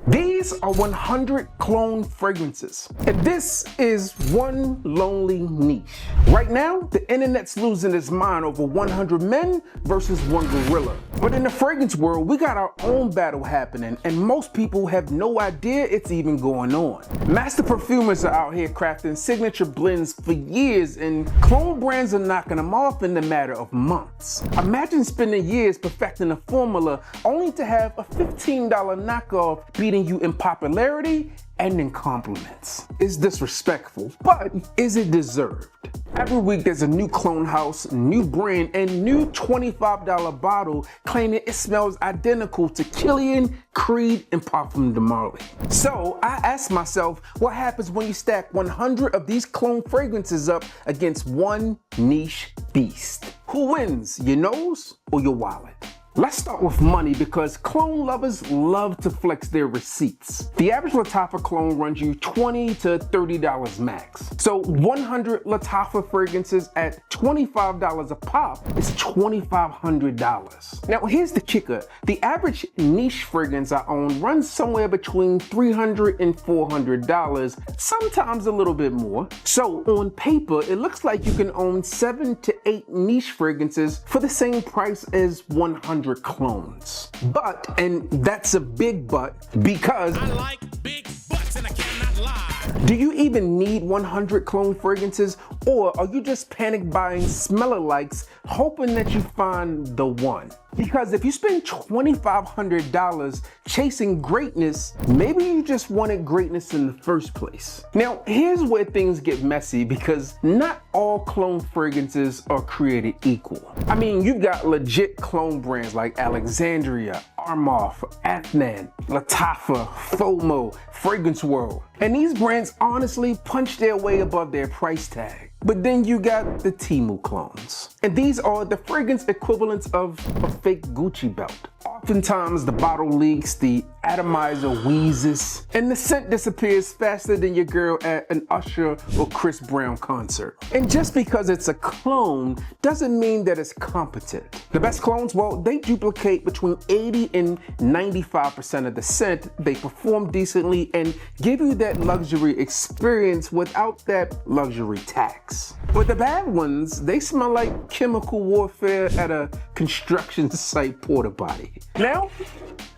These are 100 clone fragrances, and this is one lonely niche. Right now, the internet's losing its mind over 100 men versus one gorilla. But in the fragrance world, we got our own battle happening, and most people have no idea it's even going on. Master perfumers are out here crafting signature blends for years, and clone brands are knocking them off in the matter of months. Imagine spending years perfecting a formula only to have a $15 knockoff beating you in popularity and in compliments. It's disrespectful, but is it deserved? Every week there's a new clone house, new brand, and new $25 bottle claiming it smells identical to Killian, Creed, and Parfum de Marly. So I asked myself, what happens when you stack 100 of these clone fragrances up against one niche beast? Who wins, your nose or your wallet? Let's start with money because clone lovers love to flex their receipts. The average Lattafa clone runs you $20 to $30 max. So 100 Lattafa fragrances at $25 a pop is $2,500. Now here's the kicker. The average niche fragrance I own runs somewhere between $300 and $400, sometimes a little bit more. So on paper, it looks like you can own 7 to 8 niche fragrances for the same price as 100 clones. But, and that's a big but, because I like big butts and I cannot lie. Do you even need 100 clone fragrances, or are you just panic buying smell-alikes hoping that you find the one? Because if you spend $2,500 chasing greatness, maybe you just wanted greatness in the first place. Now, here's where things get messy because not all clone fragrances are created equal. I mean, you've got legit clone brands like Alexandria, Armaf, Athnan, Lattafa, FOMO, Fragrance World. And these brands honestly punch their way above their price tag. But then you got the TEMU clones. And these are the fragrance equivalents of a fake Gucci belt. Oftentimes the bottle leaks, the atomizer wheezes, and the scent disappears faster than your girl at an Usher or Chris Brown concert. And just because it's a clone doesn't mean that it's competent. The best clones, well, they duplicate between 80 and 95% of the scent, they perform decently, and give you that luxury experience without that luxury tax. But the bad ones, they smell like chemical warfare at a construction site porta potty. Now,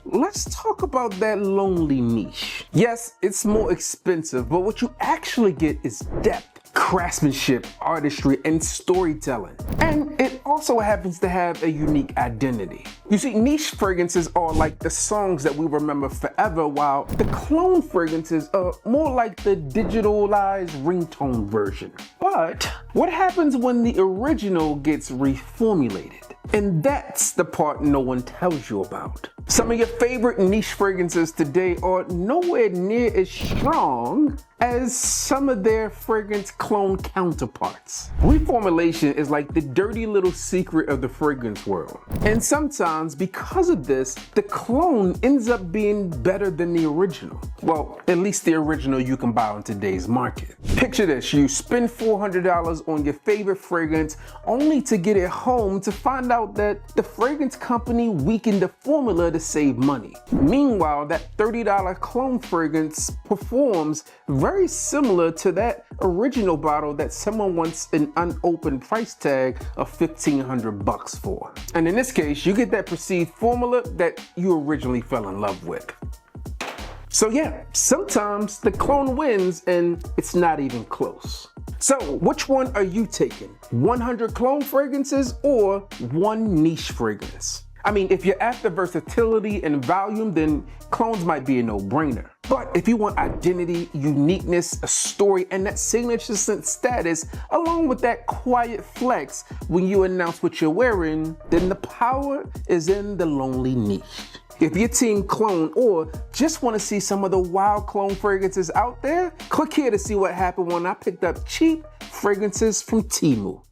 let's talk about that lonely niche. Yes, it's more expensive, but what you actually get is depth, craftsmanship, artistry, and storytelling. And it also happens to have a unique identity. You see, niche fragrances are like the songs that we remember forever, while the clone fragrances are more like the digitalized ringtone version. But what happens when the original gets reformulated? And that's the part no one tells you about. Some of your favorite niche fragrances today are nowhere near as strong as some of their fragrance clone counterparts. Reformulation is like the dirty little secret of the fragrance world. And sometimes, because of this, the clone ends up being better than the original. Well, at least the original you can buy on today's market. Picture this, you spend $400 on your favorite fragrance only to get it home to find out that the fragrance company weakened the formula to save money. Meanwhile, that $30 clone fragrance performs very similar to that original bottle that someone wants an unopened price tag of $1,500 for. And in this case, you get that perceived formula that you originally fell in love with. So yeah, sometimes the clone wins and it's not even close. So which one are you taking? 100 clone fragrances or one niche fragrance? I mean, if you're after versatility and volume, then clones might be a no-brainer. But if you want identity, uniqueness, a story, and that signature scent status, along with that quiet flex when you announce what you're wearing, then the power is in the lonely niche. If you're team clone or just want to see some of the wild clone fragrances out there, click here to see what happened when I picked up cheap fragrances from TEMU.